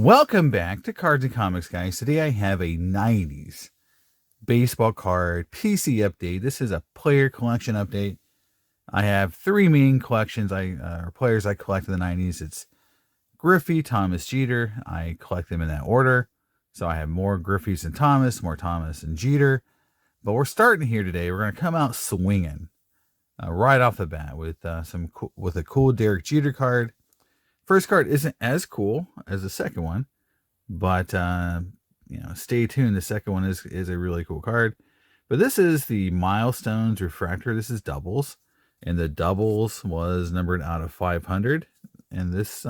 Welcome back to Cards and Comics, guys. Today I have a 90s baseball card PC update. This is a player collection update. I have three main collections or players I collect in the 90s. It's Griffey, Thomas, Jeter. I collect them in that order. So I have more Griffeys than Thomas, more Thomas and Jeter. But we're starting here today. We're going to come out swinging right off the bat with a cool Derek Jeter card. First card isn't as cool as the second one, but stay tuned. The second one is a really cool card. But this is the Milestones Refractor. This is doubles, and the doubles was numbered out of 500 in this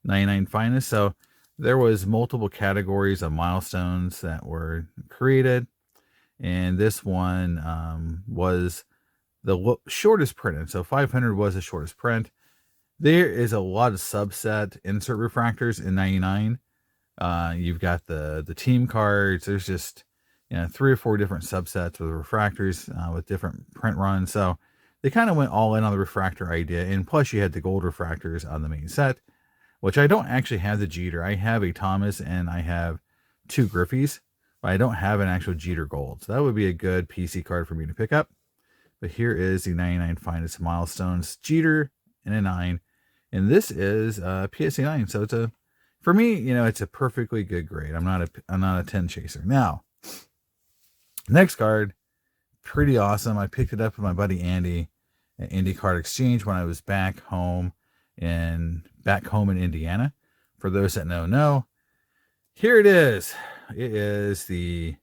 99 Finest. So there was multiple categories of milestones that were created, and this one was the shortest printed. So 500 was the shortest print. There is a lot of subset insert refractors in 99. You've got the team cards. There's just 3 or 4 different subsets with refractors with different print runs. So they kind of went all in on the refractor idea. And plus you had the gold refractors on the main set, which I don't actually have the Jeter. I have a Thomas and I have 2 Griffeys, but I don't have an actual Jeter gold. So that would be a good PC card for me to pick up. But here is the 99 Finest Milestones Jeter in a 9. And this is PSA 9. So for me, it's a perfectly good grade. I'm not a 10 chaser. Now, next card, pretty awesome. I picked it up with my buddy Andy at Indie Card Exchange when I was back home in Indiana. For those that know, here it is. It is the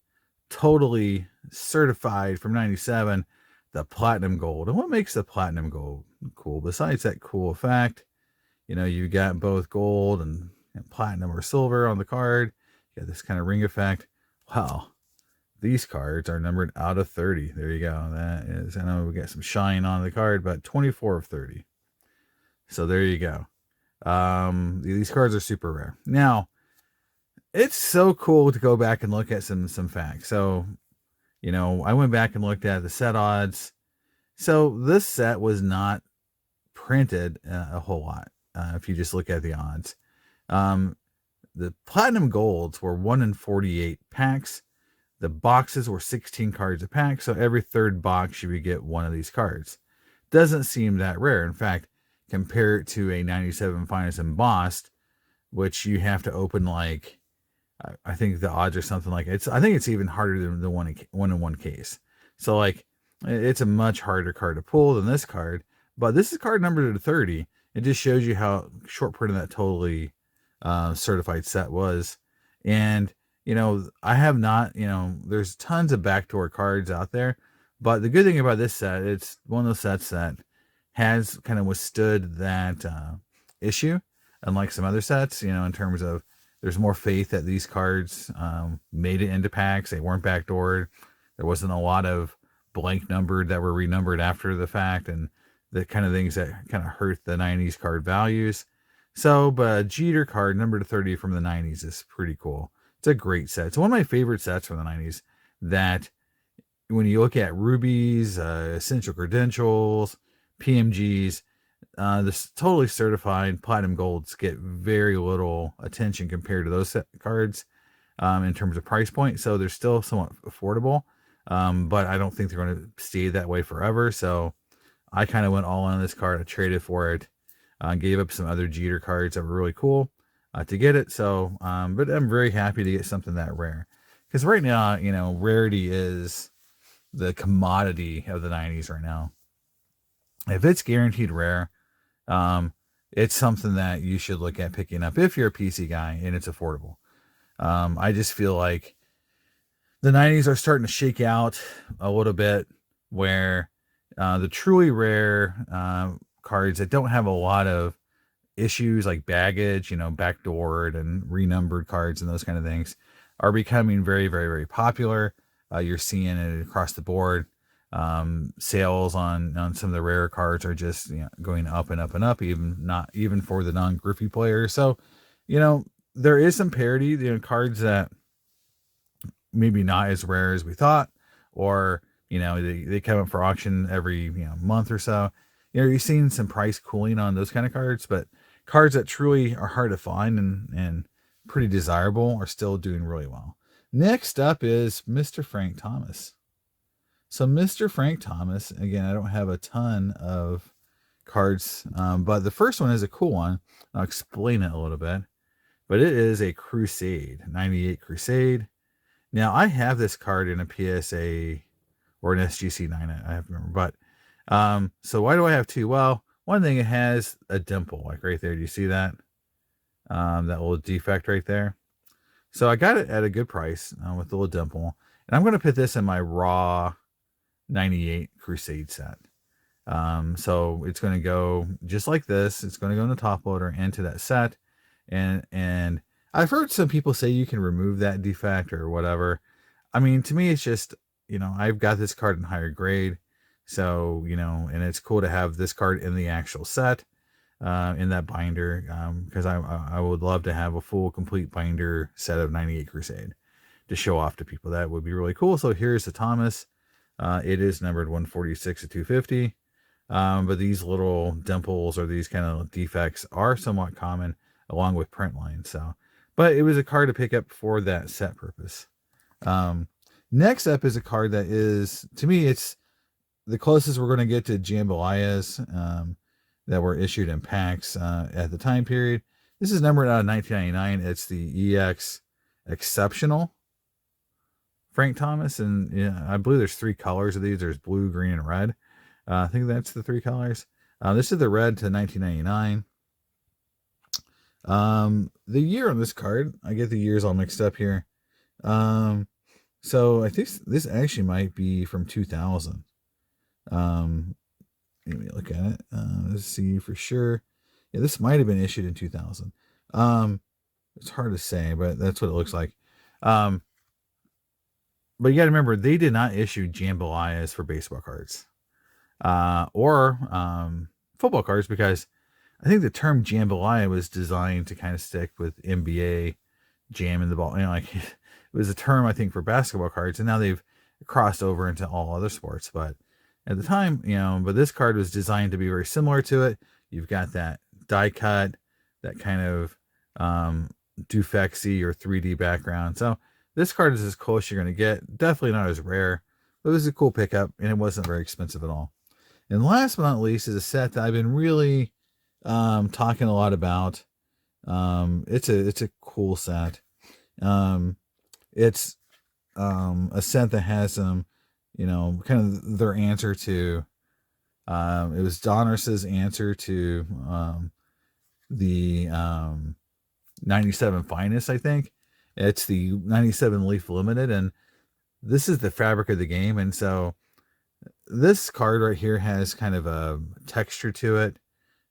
totally certified from 97, the Platinum Gold. And what makes the Platinum Gold cool, besides that cool effect? You got both gold and platinum or silver on the card. You got this kind of ring effect. Wow. These cards are numbered out of 30. There you go. That is, I know we got some shine on the card, but 24 of 30. So there you go. These cards are super rare. Now, it's so cool to go back and look at some facts. So, I went back and looked at the set odds. So this set was not printed a whole lot. If you just look at the odds, the Platinum Golds were 1 in 48 packs. The boxes were 16 cards a pack. So every third box, you would get one of these cards. Doesn't seem that rare. In fact, compare it to a 97 Finest embossed, which you have to open like, I think the odds are something like I think it's even harder than the one in one case. So like, it's a much harder card to pull than this card, but this is card numbered to 30. It just shows you how short printed that totally certified set was. And, I have not, there's tons of backdoor cards out there. But the good thing about this set, it's one of those sets that has kind of withstood that issue, unlike some other sets, in terms of there's more faith that these cards made it into packs. They weren't backdoored. There wasn't a lot of blank numbered that were renumbered after the fact, and the kind of things that kind of hurt the 90s card values. So, but a Jeter card numbered to 30 from the 90s is pretty cool. It's a great set. It's one of my favorite sets from the 90s that when you look at rubies, essential credentials, PMGs, this totally certified Platinum Golds get very little attention compared to those set cards in terms of price point. So they're still somewhat affordable, but I don't think they're going to stay that way forever. So I kind of went all in on this card. I traded for it, gave up some other Jeter cards that were really cool to get it. So, but I'm very happy to get something that rare, because right now, rarity is the commodity of the 90s right now. If it's guaranteed rare, it's something that you should look at picking up if you're a PC guy and it's affordable. I just feel like the 90s are starting to shake out a little bit, where the truly rare cards that don't have a lot of issues like baggage, backdoored and renumbered cards and those kind of things are becoming very, very, very popular. You're seeing it across the board. Sales on some of the rare cards are just going up and up and up, even for the non-Griffey players. So, there is some parity, cards that maybe not as rare as we thought, or they come up for auction every month or so. You're seeing some price cooling on those kind of cards, but cards that truly are hard to find and pretty desirable are still doing really well. Next up is Mr. Frank Thomas. So Mr. Frank Thomas, again, I don't have a ton of cards, but the first one is a cool one. I'll explain it a little bit. But it is a Crusade, 98 Crusade. Now, I have this card in a PSA or an SGC 9, I have to remember. But, so why do I have two? Well, one thing, it has a dimple, like right there. Do you see that? That little defect right there. So I got it at a good price with the little dimple. And I'm going to put this in my raw 98 Crusade set. So it's going to go just like this. It's going to go in the top loader into that set. And I've heard some people say you can remove that defect or whatever. I mean, to me, it's just, I've got this card in higher grade. So, and it's cool to have this card in the actual set, in that binder, because I would love to have a full complete binder set of 98 Crusade to show off to people. That would be really cool. So here's the Thomas. It is numbered 146 to 250. But these little dimples or these kind of defects are somewhat common along with print lines. So, but it was a card to pick up for that set purpose. Next up is a card that is, to me, it's the closest we're going to get to jambalayas that were issued in packs at the time period. This is numbered out of 1999. It's the EX Exceptional Frank Thomas, and I believe there's three colors of these. There's blue, green, and red. I think that's the three colors. This is the red to 1999. The year on this card, I get the years all mixed up here. So I think this actually might be from 2000. Let me look at it. Let's see for sure. Yeah, this might have been issued in 2000. It's hard to say, but that's what it looks like. But you got to remember, they did not issue jambalayas for baseball cards, or football cards, because I think the term jambalaya was designed to kind of stick with NBA jamming the ball. Like it was a term, I think, for basketball cards, and now they've crossed over into all other sports. But at the time, but this card was designed to be very similar to it. You've got that die cut, that kind of Dufexy or 3D background. So this card is as close you're going to get. Definitely not as rare, but it was a cool pickup, and it wasn't very expensive at all. And last but not least is a set that I've been really talking a lot about. It's a cool set. It's a set that has some, kind of their answer to, it was Donruss's answer to the 97 Finest, I think. It's the 97 Leaf Limited, and this is the fabric of the game. And so this card right here has kind of a texture to it.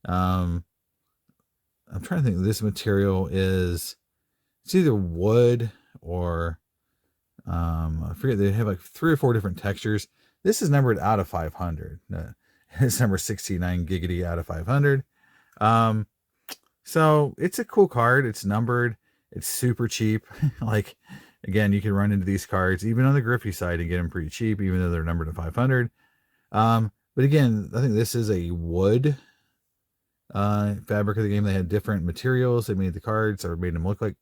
I'm trying to think. This material is, it's either wood or I forget. They have like 3 or 4 different textures. This is numbered out of 500. It's number 69 giggity out of 500. So it's a cool card. It's numbered. It's super cheap. Like, again, you can run into these cards even on the Griffey side and get them pretty cheap, even though they're numbered to 500. But again, I think this is a wood fabric of the game. They had different materials. They made the cards or made them look like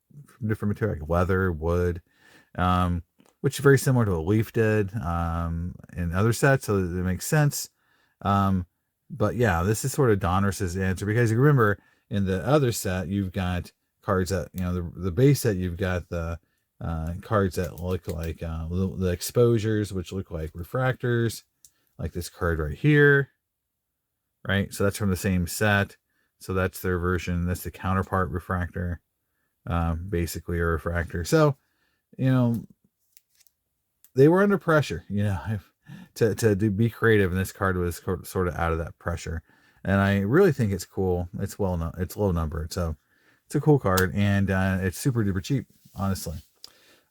different material, like leather, wood, which is very similar to what Leaf did in other sets. So it makes sense. But yeah, this is sort of Donruss's answer, because you remember in the other set, you've got cards that, the base set, you've got the cards that look like the exposures, which look like refractors, like this card right here, right? So that's from the same set. So that's their version. That's the counterpart refractor, basically a refractor. So, they were under pressure, to be creative, and this card was sort of out of that pressure. And I really think it's cool. It's it's low numbered, so it's a cool card, and it's super duper cheap, honestly.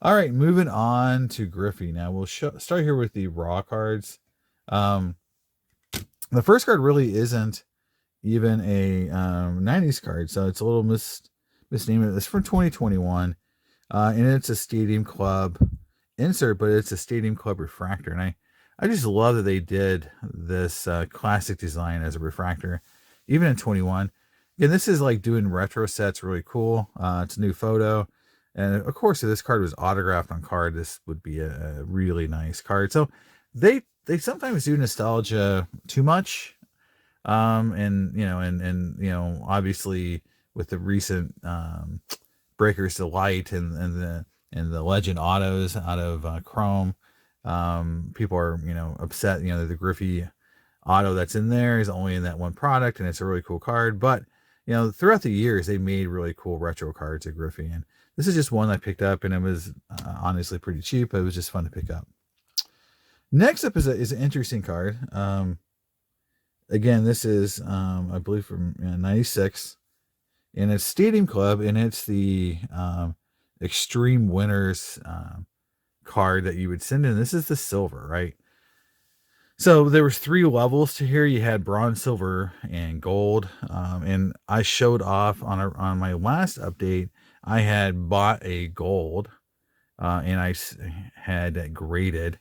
All right, moving on to Griffey. Now we'll start here with the raw cards. The first card really isn't even a 90s card, so it's a little misnamed. It's from 2021, and it's a Stadium Club insert, but it's a Stadium Club refractor, and I just love that they did this classic design as a refractor, even in 21. Again, this is like doing retro sets really cool. It's a new photo. And of course, if this card was autographed on card, this would be a really nice card. So they sometimes do nostalgia too much. And obviously with the recent Breakers to Light and the Legend autos out of Chrome, people are upset. The Griffey auto that's in there is only in that one product, and it's a really cool card. But throughout the years, they made really cool retro cards at Griffey, and this is just one I picked up, and it was honestly pretty cheap. But it was just fun to pick up. Next up is an interesting card. Again, this is I believe from 96, and it's Stadium Club, and it's the Extreme Winners card that you would send in. This is the silver, right? So there was 3 levels to here. You had bronze, silver, and gold. And I showed off on my last update. I had bought a gold, and I had graded.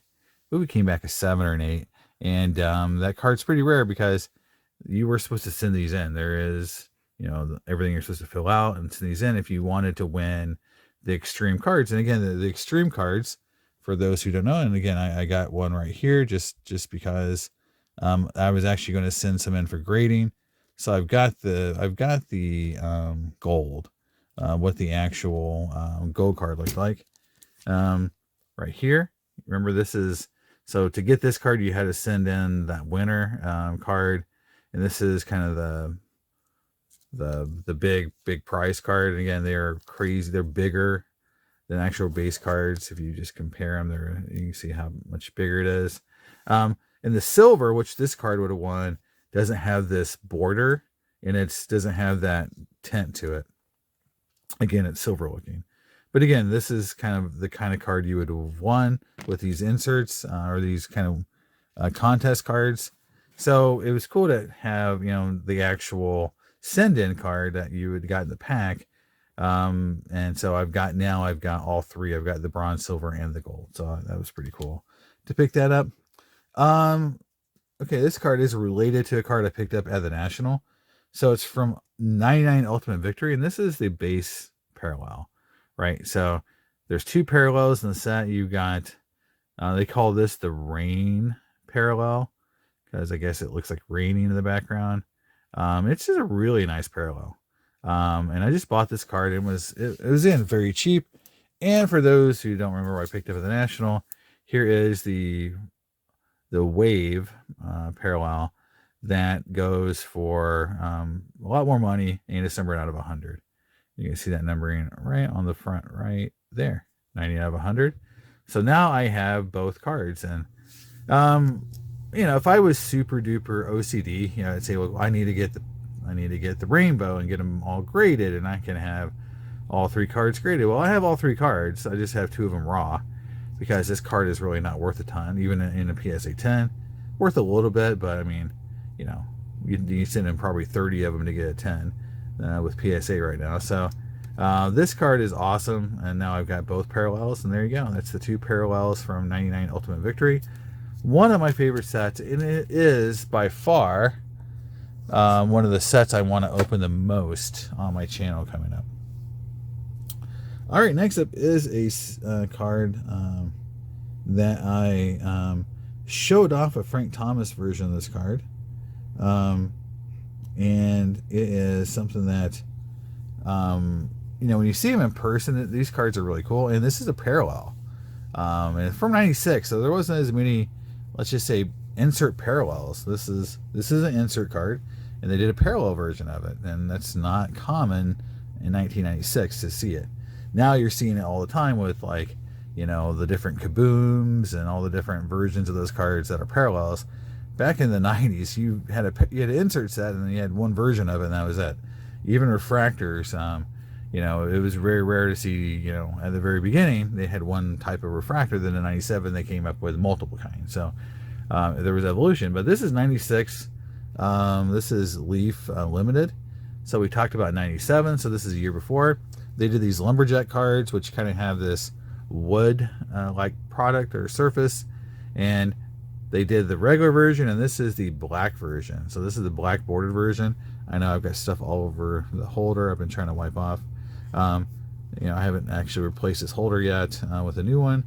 But we came back a 7 or an 8, and that card's pretty rare because you were supposed to send these in. There is, everything you're supposed to fill out and send these in if you wanted to win the extreme cards. And again, the extreme cards, for those who don't know, and again, I got one right here just because I was actually going to send some in for grading. So I've got the gold, what the actual gold card looked like right here. Remember, this is, so to get this card, you had to send in that winner card, and this is kind of the big prize card. And again, they're crazy. They're bigger than actual base cards. If you just compare them, you can see how much bigger it is. And the silver, which this card would have won, doesn't have this border, and it doesn't have that tint to it. Again, it's silver looking. But again, this is kind of the kind of card you would have won with these inserts or these kind of contest cards. So it was cool to have, the actual send-in card that you would got in the pack. And so I've got all 3. I've got the bronze, silver, and the gold. So that was pretty cool to pick that up. Okay, this card is related to a card I picked up at the National. So it's from 99 Ultimate Victory, and this is the base parallel, right? So there's 2 parallels in the set. You got, they call this the rain parallel because I guess it looks like raining in the background. It's just a really nice parallel. And I just bought this card. It was in very cheap. And for those who don't remember what I picked up at the National, here is the wave parallel that goes for a lot more money, and it's numbered out of 100. You can see that numbering right on the front right there, 90 out of 100. So now I have both cards, and if I was super duper OCD, I'd say, well, I need to get the rainbow and get them all graded, and I can have all 3 cards graded. Well, I have all 3 cards. I just have 2 of them raw because this card is really not worth a ton, even in a PSA 10. Worth a little bit, but I mean, you send in probably 30 of them to get a 10 with PSA right now. So this card is awesome, and now I've got both parallels, and there you go. That's the 2 parallels from 99 Ultimate Victory. One of my favorite sets, and it is by far one of the sets I want to open the most on my channel coming up. All right, next up is a card that I showed off a Frank Thomas version of this card. And it is something that, when you see them in person, these cards are really cool. And this is a parallel. And it's from 96, so there wasn't as many, let's just say, insert parallels. This is an insert card, and they did a parallel version of it, and that's not common in 1996 to see it. Now you're seeing it all the time with the different kabooms and all the different versions of those cards that are parallels. Back in the 90s, you had an insert set, and then you had one version of it, and that was it. Even refractors, it was very rare to see, at the very beginning, they had one type of refractor. Then in 97, they came up with multiple kinds. So there was evolution. But this is 96. This is Leaf Limited. So we talked about 97. So this is a year before. They did these lumberjack cards, which kind of have this wood like product or surface. And they did the regular version, and this is the black version. So this is the black bordered version. I know I've got stuff all over the holder I've been trying to wipe off. I haven't actually replaced this holder yet with a new one,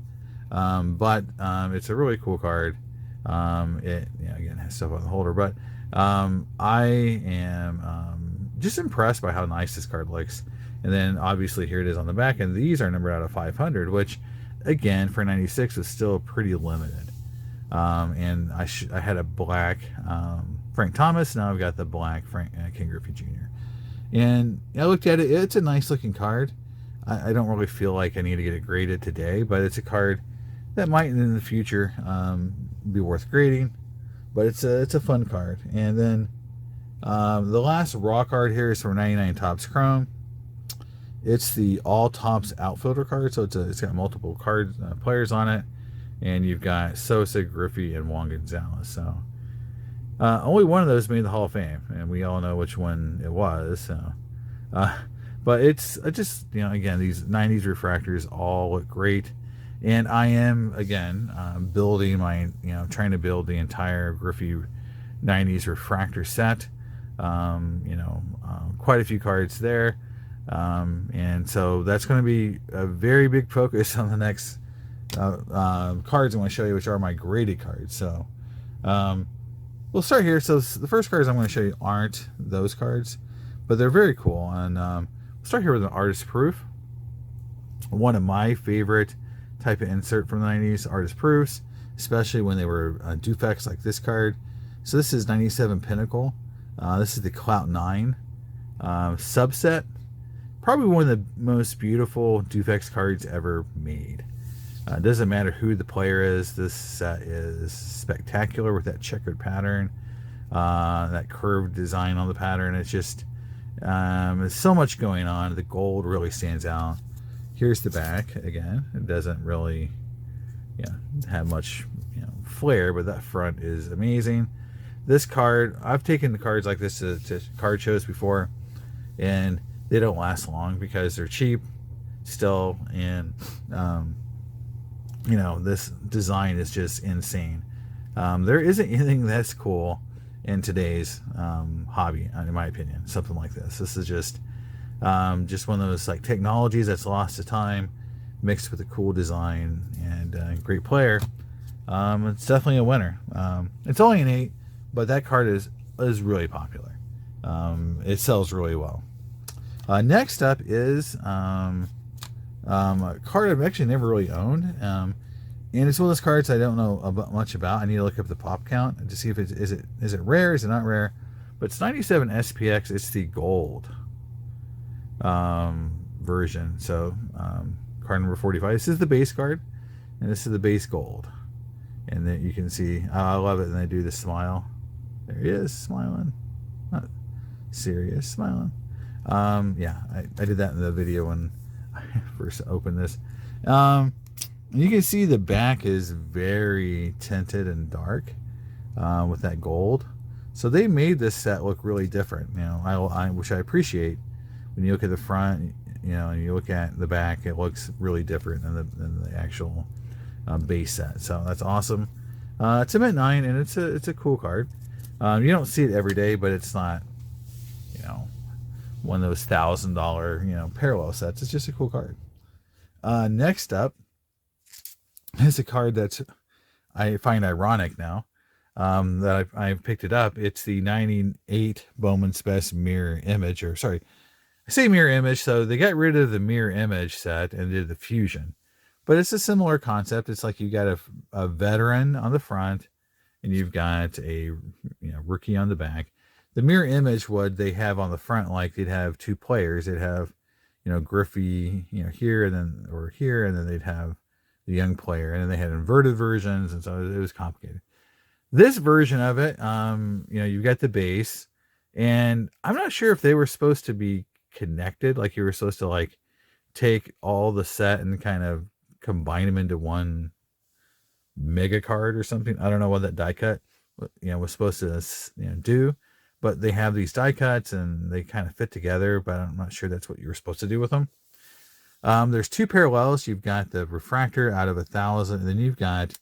but it's a really cool card. It again has stuff on the holder, but I am just impressed by how nice this card looks. And then obviously here it is on the back, and these are numbered out of 500, which again for 96 was still pretty limited. And I had a black Frank Thomas. Now I've got the black Ken Griffey Jr. And I looked at it. It's a nice looking card. I don't really feel like I need to get it graded today, but it's a card that might in the future be worth grading. But it's a fun card. And then the last raw card here is from 99 Topps Chrome. It's the all Topps outfielder card, so it's got multiple players on it, and you've got Sosa, Griffey, and Juan Gonzalez. So only one of those made the Hall of Fame, and we all know which one it was. So, but it's just again, these 90s refractors all look great, and I am again building my trying to build the entire Griffey 90s refractor set. Quite a few cards there. And so that's going to be a very big focus on the next cards I want to show you, which are my graded cards. So we'll start here. So the first cards I'm going to show you aren't those cards, but they're very cool. And we'll start here with an artist proof. One of my favorite type of insert from the 90s, artist proofs, especially when they were duplex like this card. So this is 97 Pinnacle. This is the Clout 9 subset. Probably one of the most beautiful Dufex cards ever made. It doesn't matter who the player is. This set is spectacular with that checkered pattern, that curved design on the pattern. It's just there's so much going on. The gold really stands out. Here's the back again. It doesn't really have much flair, but that front is amazing. This card, I've taken the cards like this to card shows before, and they don't last long because they're cheap still, and this design is just insane. There isn't anything that's cool in today's hobby, in my opinion. Something like this. This is just one of those like technologies that's lost to time, mixed with a cool design and a great player. It's definitely a winner. It's only an 8, but that card is really popular. It sells really well. Next up is a card I've actually never really owned, and it's one of those cards I don't know much about. I need to look up the pop count to see if is it rare, is it not rare. But it's 97 SPX. It's the gold version. So card number 45. This is the base card, and this is the base gold. And then you can see, I love it. And they do the smile. There he is, smiling, not serious, smiling. Yeah, I did that in the video when I first opened this. You can see the back is very tinted and dark with that gold. So they made this set look really different, which I appreciate. When you look at the front, and you look at the back, it looks really different than the actual base set. So that's awesome. It's a mint 9, and it's a cool card. You don't see it every day, but it's not, one of those $1,000, parallel sets. It's just a cool card. Next up is a card that I find ironic now that I picked it up. It's the 98 Bowman's Best Mirror Image, or sorry, I say mirror image. So they got rid of the mirror image set and did the fusion, but it's a similar concept. It's like you got a veteran on the front, and you've got a rookie on the back. The mirror image would they have on the front, like they'd have two players. They'd have, Griffey, here and then or here, and then they'd have the young player, and then they had inverted versions, and so it was complicated. This version of it, you've got the base, and I'm not sure if they were supposed to be connected, like you were supposed to like take all the set and kind of combine them into one mega card or something. I don't know what that die cut, was supposed to, do. But they have these die cuts and they kind of fit together, but I'm not sure that's what you were supposed to do with them. There's two parallels. You've got the refractor out of 1,000, and then you've got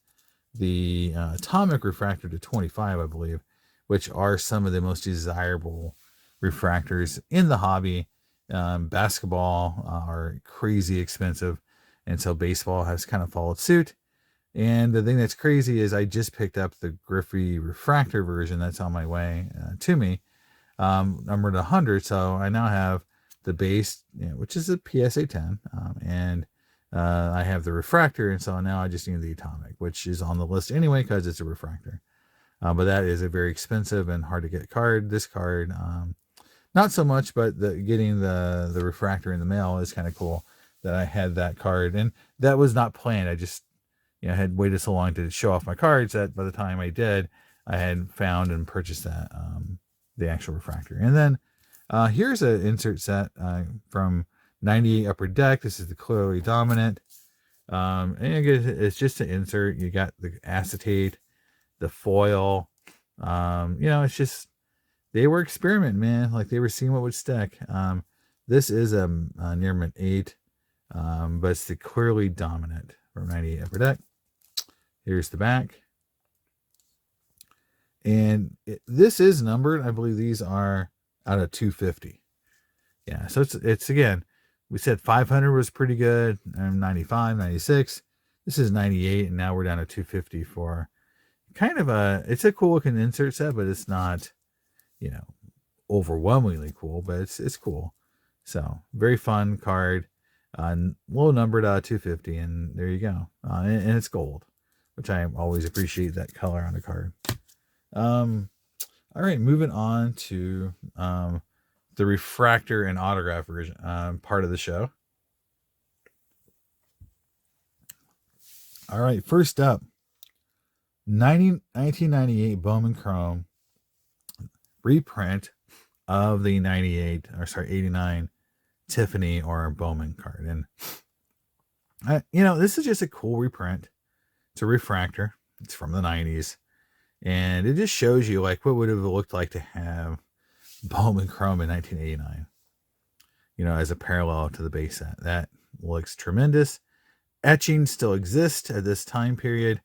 the atomic refractor to 25, I believe, which are some of the most desirable refractors in the hobby. Basketball are crazy expensive, and so baseball has kind of followed suit. And the thing that's crazy is I just picked up the Griffey refractor version that's on my way to me, numbered 100. So I now have the base, which is a PSA 10, and I have the refractor, and so now I just need the atomic, which is on the list anyway because it's a refractor. But that is a very expensive and hard to get card. This card, not so much, but getting the refractor in the mail is kind of cool that I had that card. And that was not planned. I just had waited so long to show off my cards that by the time I did, I had found and purchased that, the actual refractor. And then here's an insert set from 98 Upper Deck. This is the Clearly Dominant. And it's just an insert. You got the acetate, the foil. It's just, they were experimenting, man. Like they were seeing what would stick. This is a near mint 8, but it's the Clearly Dominant from 98 Upper Deck. Here's the back. And this is numbered. I believe these are out of 250. Yeah, so it's again, we said 500 was pretty good. 95, 96. This is 98, and now we're down to 250 for kind of it's a cool looking insert set, but it's not, overwhelmingly cool, but it's cool. So very fun card. Low numbered 250, and there you go. And it's gold, which I always appreciate that color on the card. All right, moving on to the refractor and autograph version part of the show. All right, first up, 1998 Bowman Chrome reprint of the 89 Tiffany or Bowman card. And this is just a cool reprint. It's a refractor. It's from the 90s. And it just shows you like what would have looked like to have Bowman Chrome in 1989, as a parallel to the base set. That looks tremendous. Etching still exists at this time period.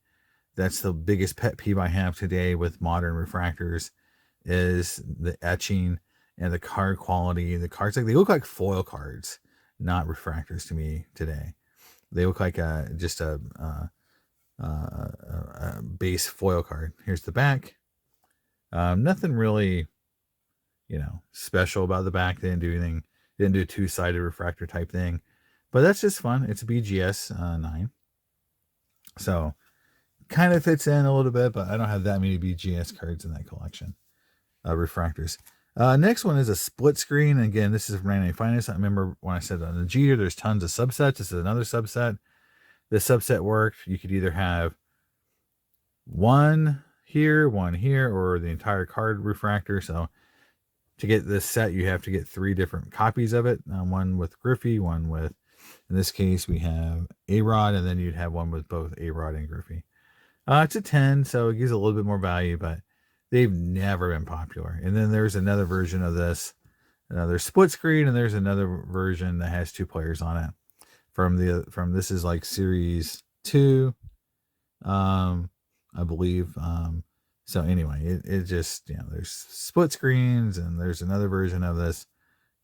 That's the biggest pet peeve I have today with modern refractors is the etching and the card quality. The cards, they look like foil cards, not refractors to me today. They look like just a base foil card. Here's the back. Nothing really, special about the back. They didn't do anything. They didn't do a two-sided refractor type thing, but that's just fun. It's a BGS 9, so kind of fits in a little bit. But I don't have that many BGS cards in that collection. Refractors. Next one is a split screen. Again, this is from 1990's Finest. I remember when I said on the Jeter, there's tons of subsets. This is another subset. This subset worked. You could either have one here, or the entire card refractor. So to get this set, you have to get 3 different copies of it. One with Griffey, one with, in this case, we have A-Rod, and then you'd have one with both A-Rod and Griffey. It's a 10, so it gives a little bit more value, but they've never been popular. And then there's another version of this, another split screen, and there's another version that has 2 players on it. From this is like series 2, I believe. So anyway, it just, there's split screens, and there's another version of this,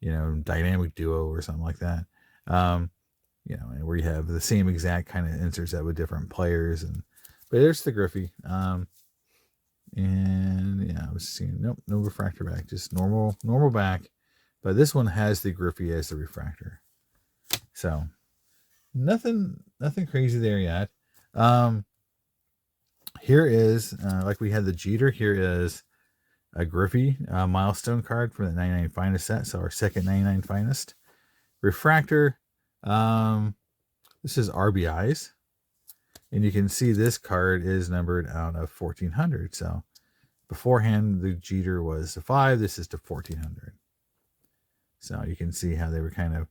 dynamic duo or something like that. Where you have the same exact kind of insert set with different players. But there's the Griffey. I was seeing, nope, no refractor back, just normal back. But this one has the Griffey as the refractor. So nothing crazy there yet. Here is, like we had the Jeter, here is a Griffey milestone card from the 99 Finest set. So our second 99 Finest refractor. This is RBIs. And you can see this card is numbered out of 1400. So beforehand, the Jeter was a 5. This is to 1400. So you can see how they were kind of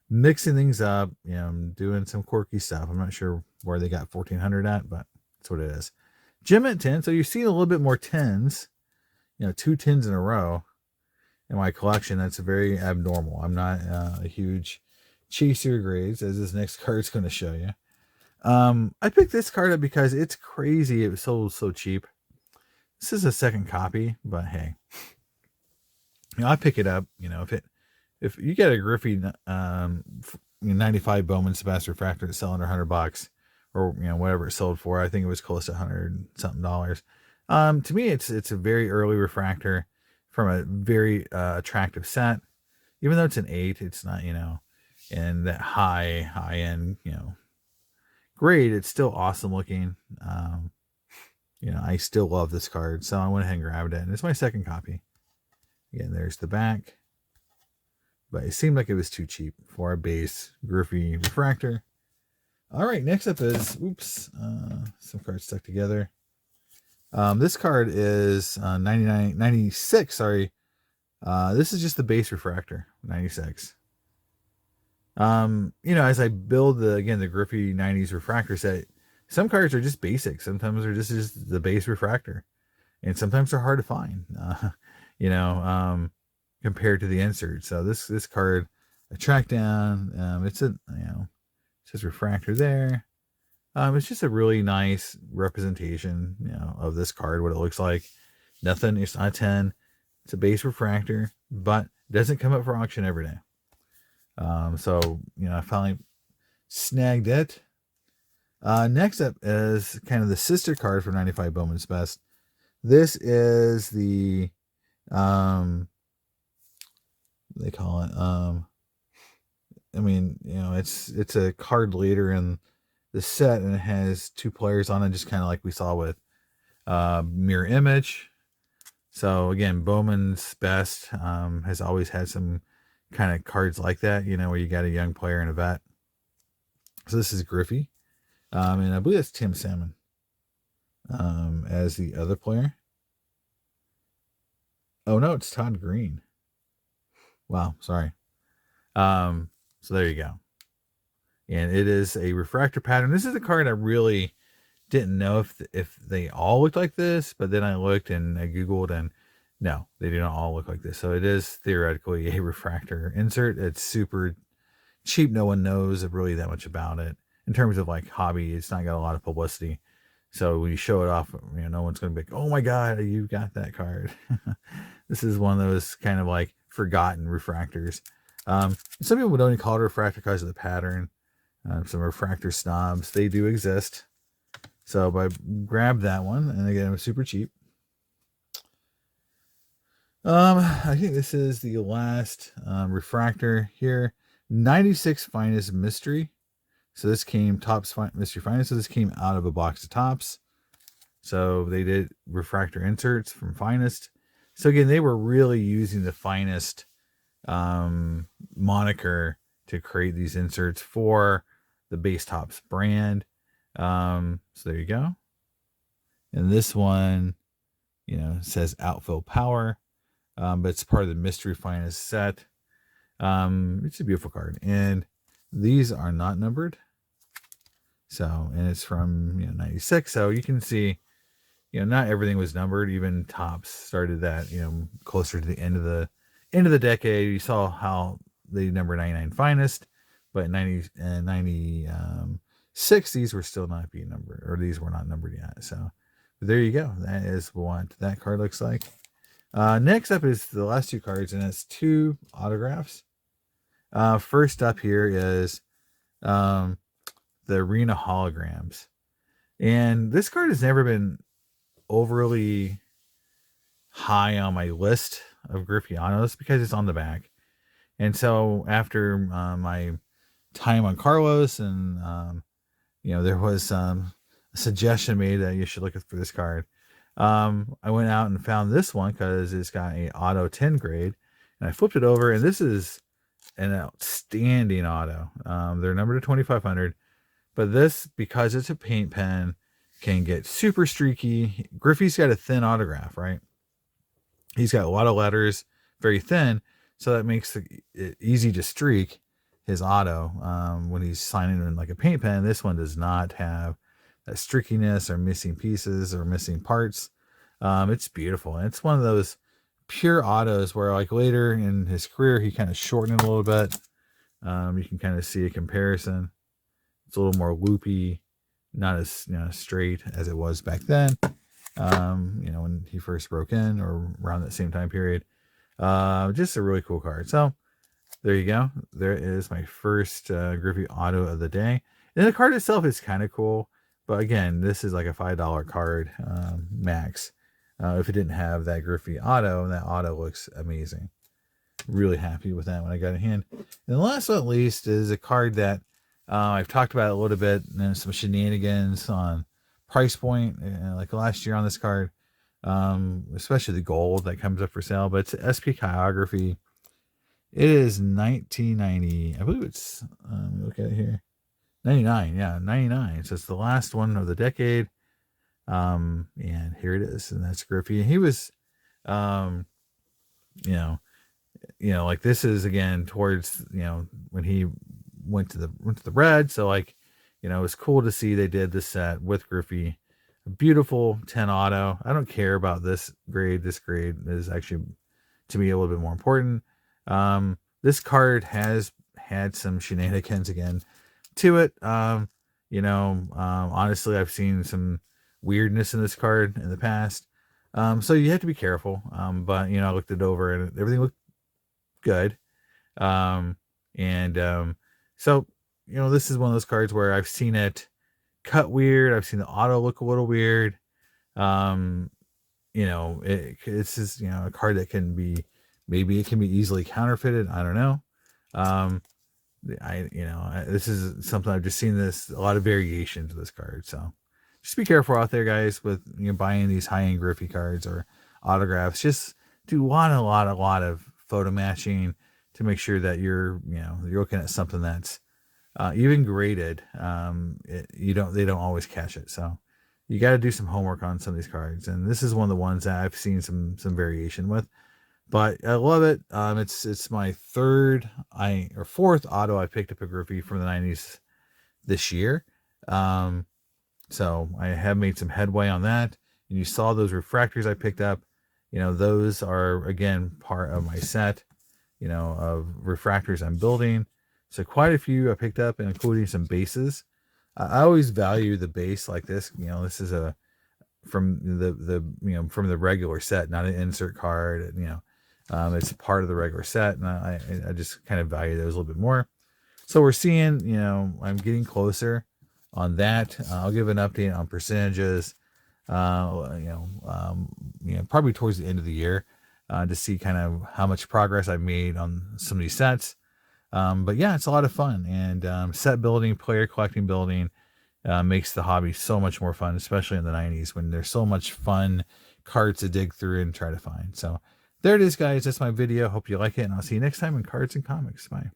mixing things up, doing some quirky stuff. I'm not sure where they got 1400 at, but that's what it is. Gem at 10. So you've seen a little bit more 10s, 2 10s in a row in my collection. That's very abnormal. I'm not a huge chaser grades, as this next card is going to show you. I picked this card up because it's crazy. It was sold so cheap. This is a second copy, but hey, I pick it up. If if you get a Griffey 95 Bowman's best refractor that's selling $100, or whatever it sold for, I think it was close to $100 something. To me, it's a very early refractor from a very attractive set. Even though it's an 8, it's not in that high end grade. It's still awesome looking. I still love this card, so I went ahead and grabbed it, and it's my second copy. Again, there's the back, but it seemed like it was too cheap for a base Griffey refractor. All right, next up is some cards stuck together. This card is 96. Sorry, this is just the base refractor, 96. As I build the Griffey 90s refractor set, some cards are just basic. Sometimes they're just the base refractor, and sometimes they're hard to find. Compared to the insert. So this card, I tracked down. It's a it says refractor there. It's just a really nice representation, of this card, what it looks like. Nothing. It's not a 10. It's a base refractor, but it doesn't come up for auction every day. So I finally snagged it. Next up is kind of the sister card for 95 Bowman's Best. This is the they call it it's a card later in the set, and it has 2 players on it, just kind of like we saw with Mirror Image. So again, Bowman's Best has always had some kind of cards like that, where you got a young player and a vet. So this is Griffey, and I believe it's Tim Salmon as the other player. Oh no, it's Todd Green. Wow, sorry. So there you go. And it is a refractor pattern. This is a card I really didn't know if they all looked like this, but then I looked and I Googled, and no, they do not all look like this. So it is theoretically a refractor insert. It's super cheap. No one knows really that much about it. In terms of like hobby, it's not got a lot of publicity. So when you show it off, no one's going to be like, oh my God, you got that card. This is one of those kind of like forgotten refractors. Some people don't even call it a refractor because of the pattern. Some refractor snobs, they do exist. So I grabbed that one, and again, it was super cheap. I think this is the last refractor here. 96 Finest Mystery. So this came Topps Mystery Finest. So this came out of a box of Topps. So they did refractor inserts from Finest. So again, they were really using the Finest moniker to create these inserts for the base Topps brand. So there you go. And this one, says Outfield Power, but it's part of the Mystery Finest set. It's a beautiful card, and these are not numbered. So, and it's from 96. So you can see, not everything was numbered. Even Topps started that, closer to the end of the decade. You saw how they numbered 99 Finest, but 90 and 96, these were still not being numbered, or these were not numbered yet. So there you go. That is what that card looks like. Next up is the last 2 cards, and it's 2 autographs. First up here is the Arena Holograms. And this card has never been overly high on my list of Griffey autos because it's on the back. And so after my time on Carlos, and there was a suggestion made that you should look for this card. I went out and found this one because it's got a auto 10 grade, and I flipped it over, and this is an outstanding auto. They're numbered to 2500, but this, because it's a paint pen, can get super streaky. Griffey's got a thin autograph, right? He's got a lot of letters, very thin, so that makes it easy to streak his auto when he's signing in like a paint pen. This one does not have that streakiness or missing pieces or missing parts. It's beautiful. And it's one of those pure autos where, like, later in his career, he kind of shortened it a little bit. You can kind of see a comparison. It's a little more loopy, not as straight as it was back then. When he first broke in, or around that same time period. Just a really cool card. So there you go. There is my first Griffey auto of the day. And the card itself is kind of cool. But again, this is like a $5 card max. If it didn't have that Griffey auto, that auto looks amazing. Really happy with that when I got it in hand. And the last but not least is a card that I've talked about a little bit, and some shenanigans on price point, like last year on this card, especially the gold that comes up for sale. But it's SP Chirography. It is 1990. I believe it's, let me look at it here. 99, yeah, 99. So it's the last one of the decade. And here it is, and that's Griffey. And he was, you know, like this is again towards, when he went to the red. So like, it was cool to see they did this set with Griffey. A beautiful 10 auto. I don't care about this grade. This grade is actually, to me, a little bit more important. This card has had some shenanigans again to it. Honestly, I've seen some weirdness in this card in the past. So you have to be careful. But I looked it over and everything looked good. So, this is one of those cards where I've seen it cut weird. I've seen the auto look a little weird. It's just, a card that can be, maybe it can be easily counterfeited. I don't know. This is something I've just seen a lot of variations of this card. So just be careful out there, guys, with buying these high-end Griffey cards or autographs. Just do a lot of photo matching to make sure that you're looking at something that's even graded. They don't always catch it. So you got to do some homework on some of these cards. And this is one of the ones that I've seen some variation with. But I love it. It's my fourth auto I picked up a Griffey from the 90s this year. So I have made some headway on that. And you saw those refractors I picked up. Those are, again, part of my set, of refractors I'm building. So quite a few I picked up, including some bases. I always value the base like this. This is from the regular set, not an insert card. It's part of the regular set, and I just kind of value those a little bit more. So we're seeing, I'm getting closer on that. I'll give an update on percentages, probably towards the end of the year, to see kind of how much progress I've made on some of these sets. But yeah, it's a lot of fun, and set building, player collecting building, makes the hobby so much more fun, especially in the 90s when there's so much fun cards to dig through and try to find. So there it is, guys. That's my video. Hope you like it, and I'll see you next time in Cards and Comics. Bye.